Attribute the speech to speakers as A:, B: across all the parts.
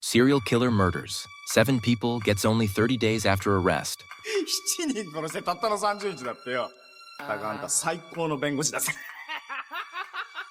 A: Serial killer murders. 7 people gets only 30 days after arrest.
B: 7人殺してたったの30日だってよ。だがあんた最高の弁護士だぜ。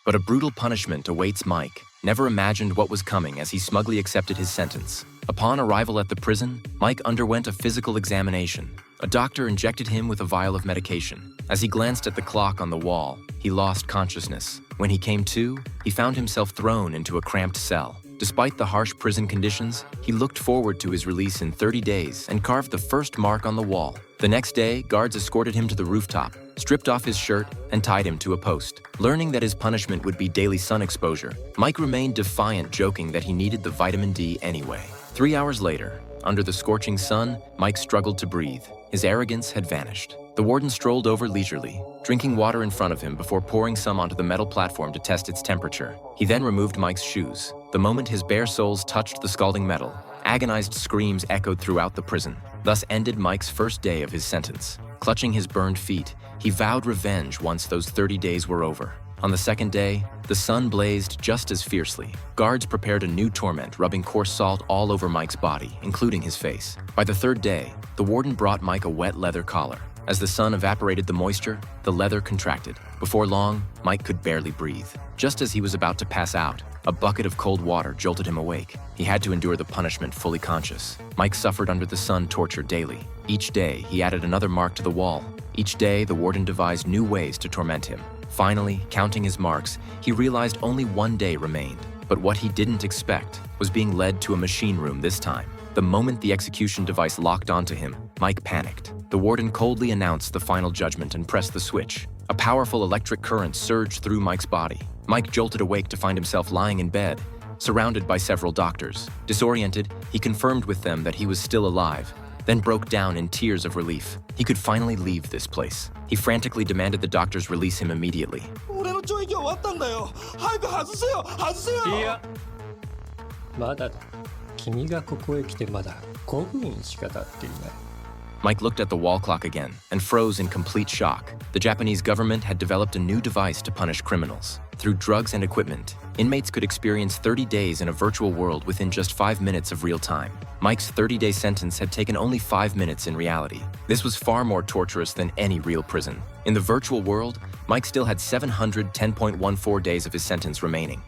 A: But a brutal punishment awaits Mike, never imagined what was coming as he smugly accepted his sentence. Upon arrival at the prison, Mike underwent a physical examination. A doctor injected him with a vial of medication. As he glanced at the clock on the wall, he lost consciousness. When he came to, he found himself thrown into a cramped cell. Despite the harsh prison conditions, he looked forward to his release in 30 days and carved the first mark on the wall. The next day, guards escorted him to the rooftop, stripped off his shirt, and tied him to a post. Learning that his punishment would be daily sun exposure, Mike remained defiant, joking that he needed the vitamin D anyway. 3 hours later, under the scorching sun, Mike struggled to breathe. His arrogance had vanished. The warden strolled over leisurely, drinking water in front of him before pouring some onto the metal platform to test its temperature. He then removed Mike's shoes. The moment his bare soles touched the scalding metal, agonized screams echoed throughout the prison. Thus ended Mike's first day of his sentence. Clutching his burned feet, he vowed revenge once those 30 days were over. On the second day, the sun blazed just as fiercely. Guards prepared a new torment, rubbing coarse salt all over Mike's body, including his face. By the third day, the warden brought Mike a wet leather collar. As the sun evaporated the moisture, the leather contracted. Before long, Mike could barely breathe. Just as he was about to pass out, a bucket of cold water jolted him awake. He had to endure the punishment fully conscious. Mike suffered under the sun torture daily. Each day, he added another mark to the wall. Each day, the warden devised new ways to torment him. Finally, counting his marks, he realized only 1 day remained. But what he didn't expect was being led to a machine room this time. The moment the execution device locked onto him, Mike panicked. The warden coldly announced the final judgment and pressed the switch. A powerful electric current surged through Mike's body. Mike jolted awake to find himself lying in bed, surrounded by several doctors. Disoriented, he confirmed with them that he was still alive, then broke down in tears of relief. He could finally leave this place. He frantically demanded the doctors release him immediately.
B: 俺の懲役終わったんだよ。早く外せよ、外せよ。
C: いや、まだだ。君がここへ来てまだ5分しか経っていない。
A: Mike looked at the wall clock again and froze in complete shock. The Japanese government had developed a new device to punish criminals. Through drugs and equipment, inmates could experience 30 days in a virtual world within just 5 minutes of real time. Mike's 30-day sentence had taken only 5 minutes in reality. This was far more torturous than any real prison. In the virtual world, Mike still had 710.14 days of his sentence remaining.